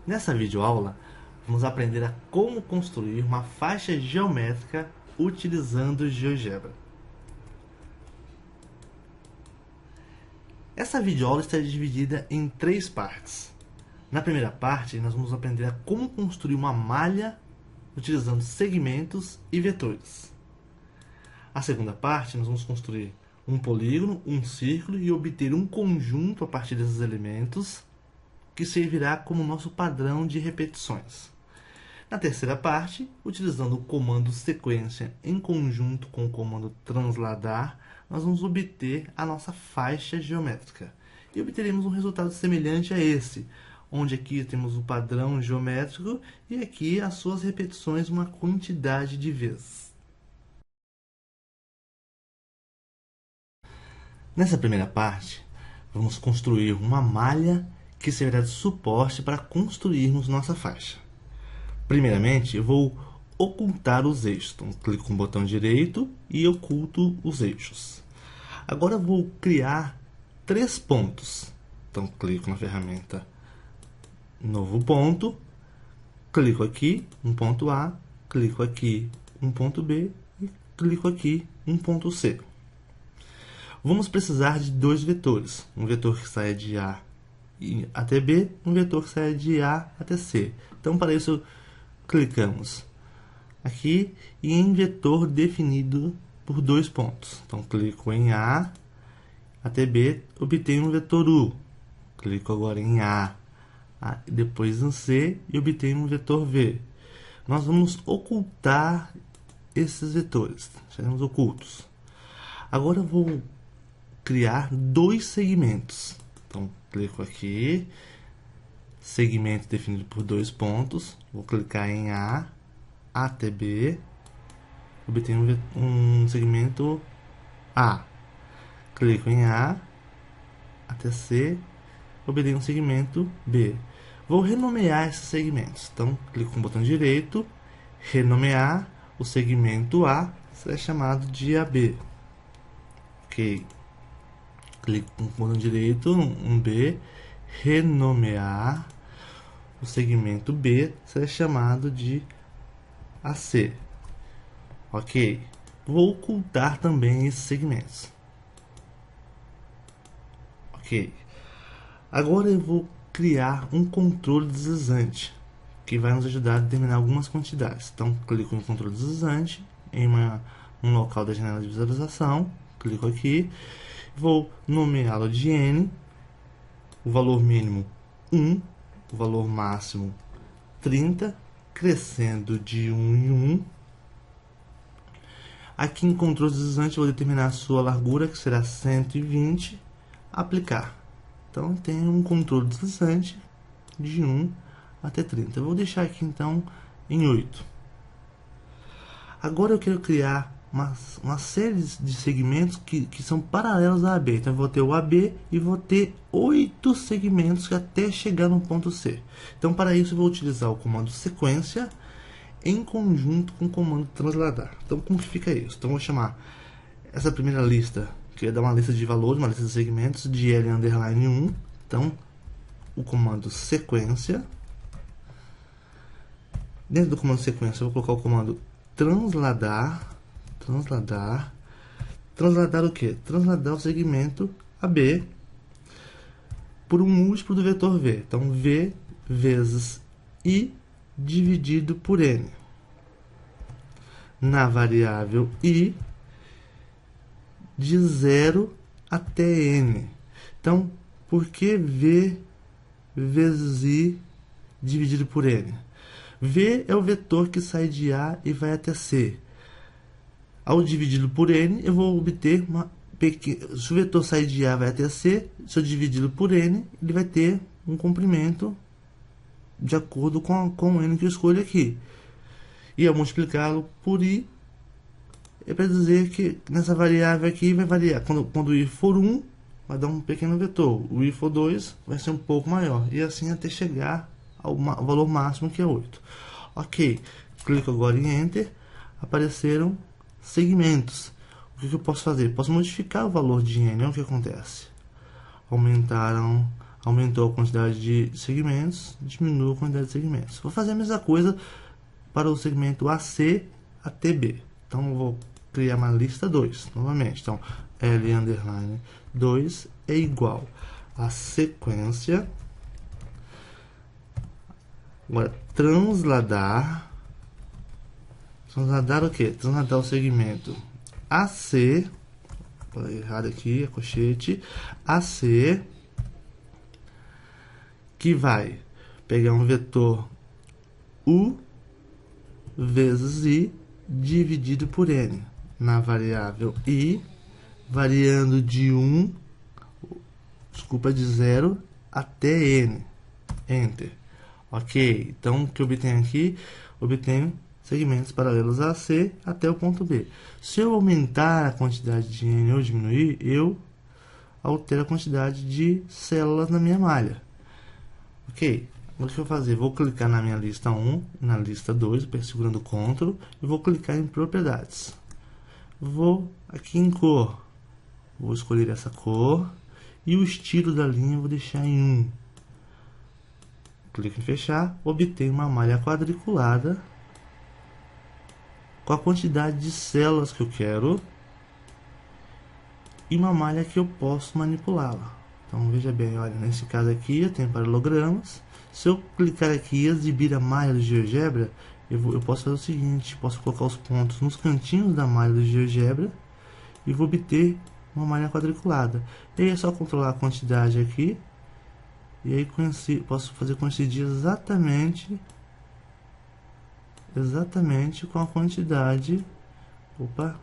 Nessa videoaula, vamos aprender a como construir uma faixa geométrica utilizando o GeoGebra. Essa videoaula está dividida em 3 partes. Na primeira parte, nós vamos aprender a como construir uma malha utilizando segmentos e vetores. A segunda parte, nós vamos construir um polígono, um círculo e obter um conjunto a partir desses elementos que servirá como nosso padrão de repetições. Na terceira parte, utilizando o comando sequência em conjunto com o comando transladar, nós vamos obter a nossa faixa geométrica. E obteremos um resultado semelhante a esse, onde aqui temos o padrão geométrico e aqui as suas repetições uma quantidade de vezes. Nessa primeira parte, vamos construir uma malha que servirá de suporte para construirmos nossa faixa. Primeiramente, eu vou ocultar os eixos. Então, clico com o botão direito e oculto os eixos. Agora, eu vou criar 3 pontos. Então, clico na ferramenta Novo Ponto, clico aqui, um ponto A, clico aqui, um ponto B e clico aqui, um ponto C. Vamos precisar de 2 vetores. Um vetor que saia de A até B, um vetor que saia de A até C. Então, para isso, clicamos aqui e em vetor definido por 2 pontos. Então, clico em A até B, obtenho um vetor U. Clico agora em A, depois em C e obtenho um vetor V. Nós vamos ocultar esses vetores, seremos ocultos. Agora eu vou criar 2 segmentos. Então, clico aqui, segmento definido por 2 pontos, vou clicar em A até B, obtenho um segmento A. Clico em A até C, obtenho um segmento B. Vou renomear esses segmentos. Então, clico com o botão direito, renomear o segmento A, será chamado de AB. Ok. Clico com o botão direito, um B, renomear o segmento B, será chamado de AC. Ok. Vou ocultar também esses segmentos. Ok. Agora eu vou criar um controle deslizante que vai nos ajudar a determinar algumas quantidades. Então, clico em controle deslizante em um local da janela de visualização, clico aqui, vou nomeá-lo de N, o valor mínimo 1, o valor máximo 30, crescendo de 1 em 1. Aqui em controle deslizante eu vou determinar a sua largura, que será 120, aplicar. Então, tem um controle deslizante de 1 até 30. Eu vou deixar aqui, então, em 8. Agora eu quero criar uma série de segmentos que são paralelos a AB. Então, eu vou ter o AB e vou ter 8 segmentos até chegar no ponto C. Então, para isso, eu vou utilizar o comando sequência em conjunto com o comando transladar. Então, como que fica isso? Então, eu vou chamar essa primeira lista, que é dar uma lista de valores, uma lista de segmentos, de L_1. Então, o comando sequência. Dentro do comando sequência, eu vou colocar o comando transladar. Transladar o que? Transladar o segmento AB por um múltiplo do vetor V. Então, V vezes I dividido por N. Na variável I, de 0 até N. Então, por que V vezes I dividido por N? V é o vetor que sai de A e vai até C. Ao dividido por N, eu vou obter uma pequena... Se o vetor sair de A e vai até C, se eu dividido por N, ele vai ter um comprimento de acordo com o N que eu escolho aqui. E ao multiplicá-lo por I, é para dizer que nessa variável aqui vai variar. Quando o I for 1, vai dar um pequeno vetor. O I for 2, vai ser um pouco maior. E assim até chegar ao valor máximo, que é 8. Ok. Clico agora em Enter. Apareceram segmentos. O que eu posso fazer? Posso modificar o valor de N. Olha o que acontece. Aumentaram Aumentou a quantidade de segmentos, diminuiu a quantidade de segmentos. Vou fazer a mesma coisa para o segmento AC até B. Então, eu vou criar uma lista 2, novamente. Então, L_2 é igual a sequência. Agora, transladar o quê? Transladar o segmento AC, falei errado aqui, é colchete, AC, que vai pegar um vetor U vezes I dividido por N, na variável I, variando de 0 até N, Enter. Ok, então o que eu obtenho aqui? Obtenho segmentos paralelos a C até o ponto B. Se eu aumentar a quantidade de N ou diminuir, eu altero a quantidade de células na minha malha. Ok, o que eu vou fazer? Vou clicar na minha lista 1, na lista 2, segurando Ctrl, e vou clicar em propriedades. Vou aqui em cor, vou escolher essa cor, e o estilo da linha eu vou deixar em 1. Clico em fechar, obtenho uma malha quadriculada com a quantidade de células que eu quero e uma malha que eu posso manipulá-la. Então veja bem, olha, nesse caso aqui eu tenho paralelogramas. Se eu clicar aqui e exibir a malha do GeoGebra, eu posso fazer o seguinte, posso colocar os pontos nos cantinhos da malha do GeoGebra e vou obter uma malha quadriculada. E aí é só controlar a quantidade aqui, e aí posso fazer coincidir exatamente com a quantidade. Opa!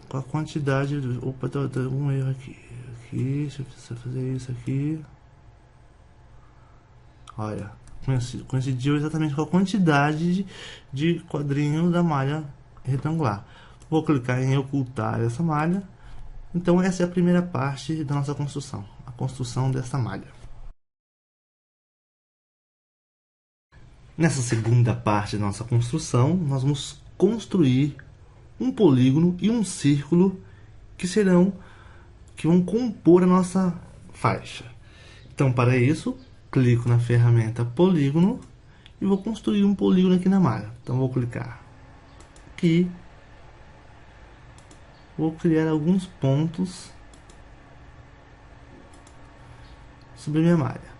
Com a quantidade. Opa, tá um erro aqui. Deixa eu fazer isso aqui. Olha, coincidiu exatamente com a quantidade de quadrinhos da malha retangular. Vou clicar em ocultar essa malha. Então, essa é a primeira parte da nossa construção, a construção dessa malha. Nessa segunda parte da nossa construção, nós vamos construir um polígono e um círculo que vão compor a nossa faixa. Então, para isso, clico na ferramenta polígono e vou construir um polígono aqui na malha. Então, vou clicar aqui, vou criar alguns pontos sobre a minha malha.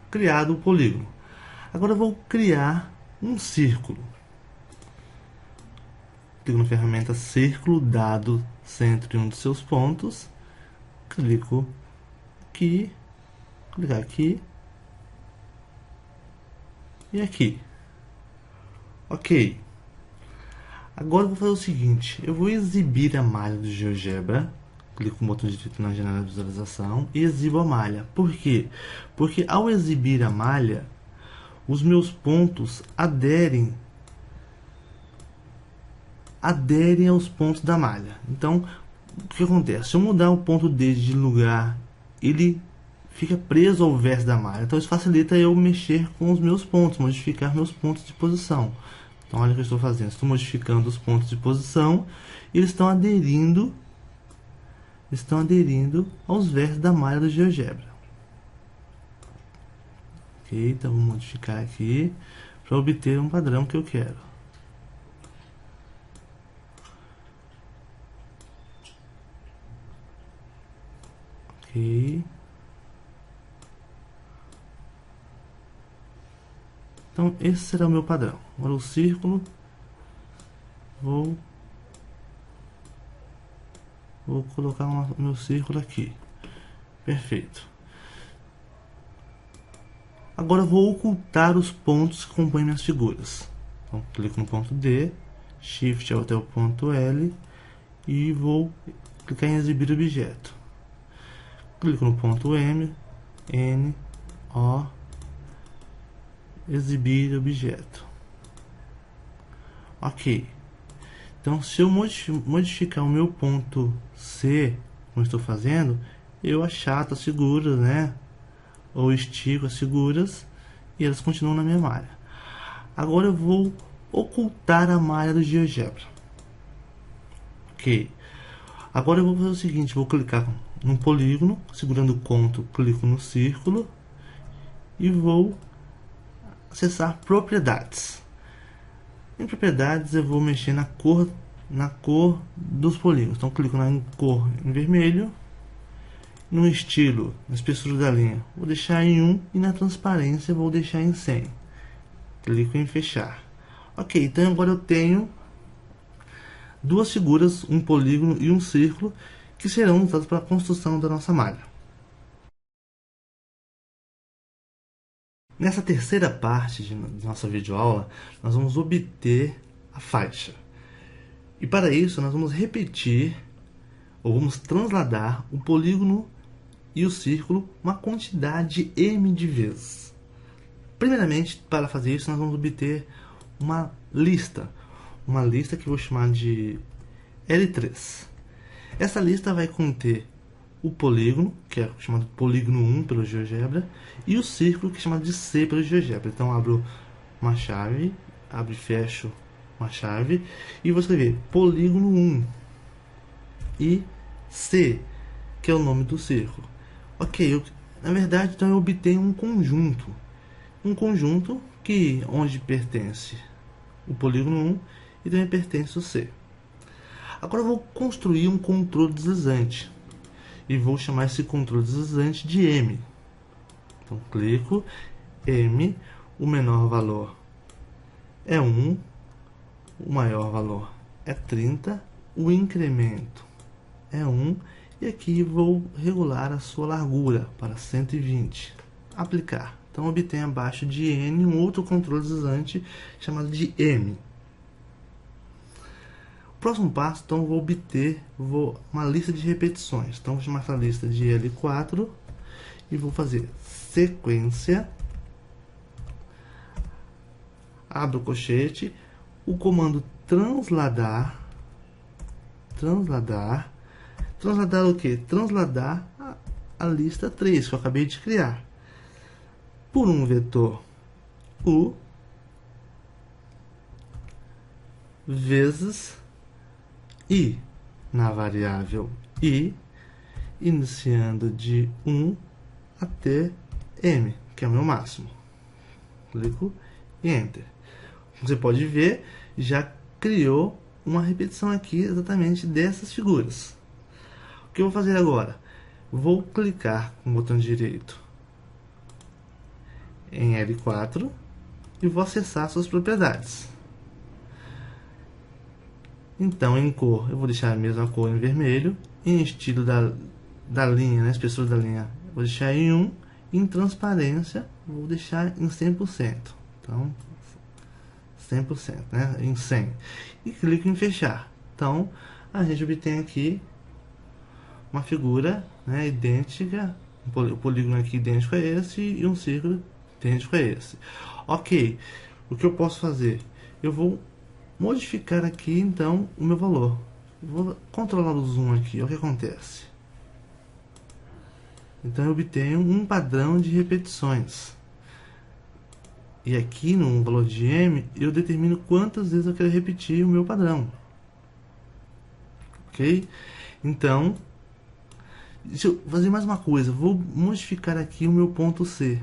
Criado o polígono. Agora eu vou criar um círculo. Clico na ferramenta círculo, dado centro em um de seus pontos. Clico aqui, clicar aqui e aqui. Ok. Agora eu vou fazer o seguinte, eu vou exibir a malha do GeoGebra. Clico no botão direito na janela de visualização e exibo a malha. Por quê? Porque ao exibir a malha, os meus pontos aderem aos pontos da malha. Então, o que acontece? Se eu mudar o ponto D de lugar, ele fica preso ao verso da malha. Então, isso facilita eu mexer com os meus pontos, modificar meus pontos de posição. Então, olha o que eu estou fazendo. Estou modificando os pontos de posição e eles estão aderindo aos versos da malha do GeoGebra. Ok, então vou modificar aqui para obter um padrão que eu quero. Ok. Então esse será o meu padrão. Agora o círculo, vou colocar o meu círculo aqui. Perfeito. Agora eu vou ocultar os pontos que compõem minhas figuras. Então clico no ponto D, Shift até o ponto L e vou clicar em exibir objeto. Clico no ponto M, N, O, exibir objeto. Ok. Então, se eu modificar o meu ponto C, como estou fazendo, eu achato as figuras, né? Ou estico as figuras e elas continuam na minha malha. Agora eu vou ocultar a malha do GeoGebra. Ok. Agora eu vou fazer o seguinte, vou clicar num polígono, segurando o CTRL, clico no círculo e vou acessar propriedades. Em propriedades eu vou mexer na cor dos polígonos. Então clico na cor em vermelho, no estilo, na espessura da linha, vou deixar em 1 e na transparência vou deixar em 100. Clico em fechar. Ok, então agora eu tenho duas figuras, um polígono e um círculo, que serão usados para a construção da nossa malha. Nessa terceira parte de nossa videoaula, nós vamos obter a faixa. E para isso, nós vamos repetir, ou vamos transladar o polígono e o círculo uma quantidade m de vezes. Primeiramente, para fazer isso, nós vamos obter uma lista que eu vou chamar de L3. Essa lista vai conter o polígono, que é chamado polígono 1 pelo GeoGebra, e o círculo, que é chamado de C pelo GeoGebra. Então abro uma chave, abro e fecho uma chave, e vou escrever polígono 1 e C, que é o nome do círculo. Ok, na verdade então eu obtenho um conjunto que onde pertence o polígono 1 e também pertence o C. Agora eu vou construir um controle deslizante e vou chamar esse controle deslizante de M. Então clico, M, o menor valor é 1, o maior valor é 30, o incremento é 1 e aqui vou regular a sua largura para 120. Aplicar. Então obtenho abaixo de N um outro controle deslizante chamado de M. Próximo passo, então, vou obter uma lista de repetições. Então, vou chamar essa lista de L4 e vou fazer sequência, abro o colchete, o comando transladar o que? Transladar a lista 3 que eu acabei de criar por um vetor U vezes I na variável I, iniciando de 1 até M, que é o meu máximo. Clico e Enter. Como você pode ver, já criou uma repetição aqui exatamente dessas figuras. O que eu vou fazer agora? Vou clicar com o botão direito em L4 e vou acessar suas propriedades. Então, em cor, eu vou deixar a mesma cor em vermelho. Em estilo da linha, na espessura da linha, vou deixar em 1. Em transparência, vou deixar em 100%. Então, 100%, né? Em 100. E clico em fechar. Então, a gente obtém aqui uma figura, né, idêntica. O polígono aqui idêntico a esse e um círculo idêntico a esse. Ok, o que eu posso fazer? Eu vou modificar aqui então o meu valor. Vou controlar o zoom aqui, olha o que acontece. Então eu obtenho um padrão de repetições. E aqui no valor de M eu determino quantas vezes eu quero repetir o meu padrão. Ok? Então, deixa eu fazer mais uma coisa. Vou modificar aqui o meu ponto C.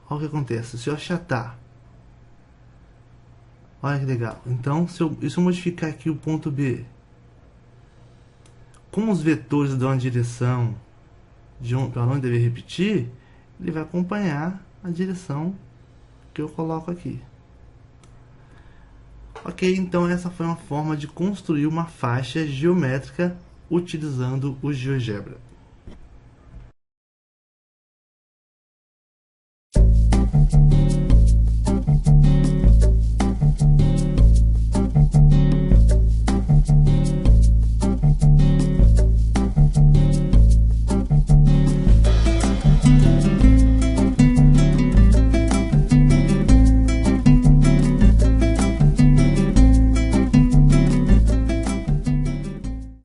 Olha o que acontece. Se eu achatar, olha que legal. Então, se eu modificar aqui o ponto B, como os vetores dão a direção de para onde deve repetir, ele vai acompanhar a direção que eu coloco aqui. Ok, então essa foi uma forma de construir uma faixa geométrica utilizando o GeoGebra.